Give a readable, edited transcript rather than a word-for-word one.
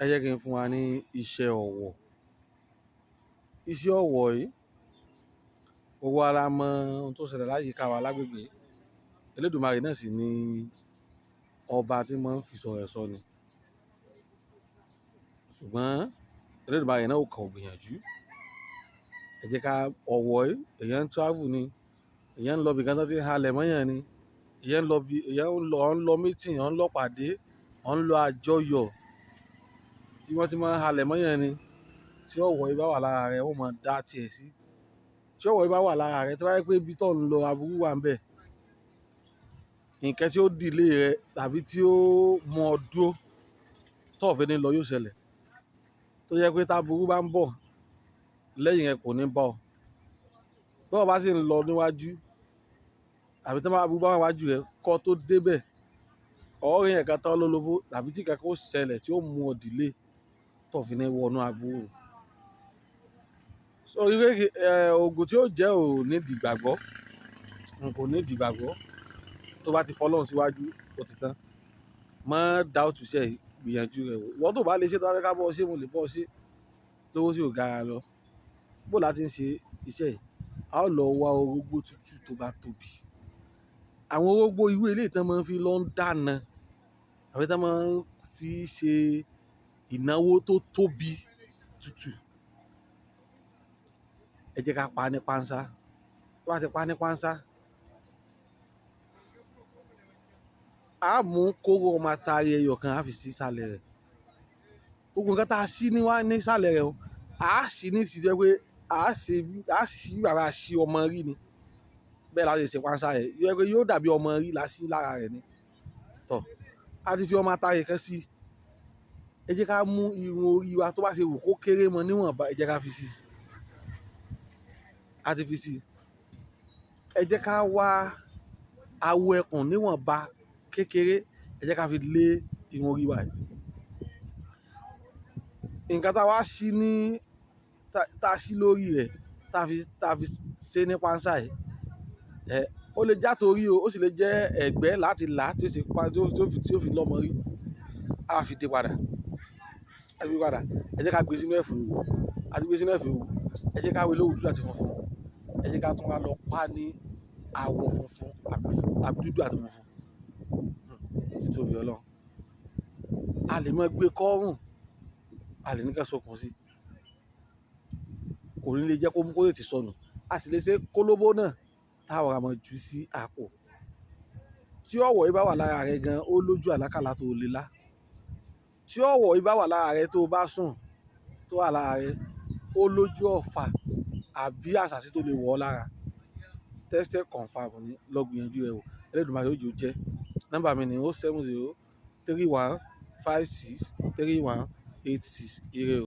Ẹ jẹ́ kí n fún wa ní iṣẹ́ ọwọ́. Iṣẹ́ ọwọ́ yìí, gbogbo wa la mọ ohun tó ṣẹlẹ̀ láyìíká wa lágbègbè. Elédùmarè náà sì ni ọba tí máa ń fi sọ̀rọ̀ sọ ni. Ṣùgbọ́n Elédùmarè náà ò kàn gbìyànjú. Ẹ jẹ́ ká ọwọ́ yìí, èèyàn ń travel ni, èèyàn ń lọ ibi kan tó ti ń halẹ̀ mọ́yàn ni, èèyàn ń lọ meeting, ń lọ pàdé, ń lọ àjọyọ̀ tí wọ́n ti máa ń halẹ̀ mọ́yàn ni. Tí ọwọ́ yìí bá wà lára rẹ, wọ́n máa dá tiẹ̀ sí. Tí ọwọ́ yìí bá wà lára rẹ, tí wọ́n bá yẹ pé ibi tó ń lọ aburú wà ń bẹ̀, nǹkan tí ó delay rẹ tàbí tí ó mú ọ dúró tó ò fi ní lọ yóò ṣẹlẹ̀. Tó jẹ́ pé táburú bá ń bọ̀ lẹ́yìn rẹ kò ní bá ọ. Bí o bá sì ń lọ níwájú àbí tí aburú bá wà níwájú rẹ kó tó débẹ̀, ó rí ẹ̀ka tán lólobó tàbí tí kankan ó ṣẹlẹ̀ tí ó mú ọ delay tó ò fi ní wọnú aburú. So ògùn tí ó jẹ́ ò ní ìdìgbàgbọ́, kò ní ìdìgbàgbọ́. Tó bá ti fọlọ́run síwájú, ó ti tán. Má doubt iṣẹ́ yìí, gbìyànjú rẹ̀ wò. Ìwọ tó bá lè ṣe tó bá fẹ́ ká bọ́ ọ ṣe, mo lè bọ́ ọ ṣe lówó tí ò gara lọ. Bó là ti ń ṣe iṣẹ́ yìí, a ó lọ wa orógbó tútù tó bá tóbi. Àwọn orógbó irú eléyìí tí wọ́n máa ń fi lọ dáná àbí tí wọ́n máa ń fi ṣe ìnáwó tó tóbi tútù. Ẹ jẹ́ ká pa ní pánsá. Tí wọ́n bá ti pa ní pánsá, a mú kóró ọmọ atare ẹyọ kan a fi sí ìsàlẹ̀ rẹ̀. Gbogbo nǹkan tá a ṣí ní ìsàlẹ̀ rẹ̀ o, a ṣí ní ìṣiṣẹ́ pé a ṣí bàbá ṣí ọmọ rí ni. Bẹ́ẹ̀ la ṣe ṣe pánsá rẹ̀. Yóò dàbí ọmọ rí la ṣí lára rẹ̀ ni. Tọ́, a ti fi ọmọ atare kan sí. Ẹ jẹ́ ká mú irun orí wa tó bá ṣe wù kó kéré mọ́ níwọ̀nba, ẹ jẹ́ ká fi sí. A ti fi sí. Ẹ jẹ́ ká wá awọ ẹkùn níwọ̀nba kékeré, ẹ jẹ́ ká fi lé irun orí wa yìí. Nǹkan tá a wá ṣí tá a ṣí lórí rẹ̀ tá a fi ṣe ní pánsá yìí, ó lè já torí o, ó sì lè jẹ́ ẹ̀gbẹ́ láti là tí ó fi lọ́mọ rí. A fi dé padà. A fi padà. Ẹ jẹ́ ká gbé sínú ẹ̀fọ́ òwú. A ti gbé sínú ẹ̀fọ́ òwú. Ẹ jẹ́ ká wé lówó dúdú àti funfun. Ẹ jẹ́ ká tún wá lọ pa ní àwọ̀ funfun àbí dúdú àti funfun. Títóbi Ọlọ́run. A lè máa gbé kọ́rùn, a lè ní ká sokùn sí. Kò ní lè jẹ́ kó mú kó tètè sọnù. A sì lè ṣe kólóbó náà táwọn a máa ju sí àpò. Tí ọwọ́ yìí bá wà lára rẹ gan, ó lójú àlákálà tó lè lá. Tí ọwọ́ yìí bá wà lára rẹ tó bá sùn, tó wà lára rẹ, ó lójú ọ̀fà àbí àṣàsí tó lè wọ̀ ọ́ lára. Tested confirm ni, lọ gbìyànjú rẹ̀ wò. Elédùmarè yóò jẹ́. Nọ́mbà mi ni 070 31 56 31 86. Ire o.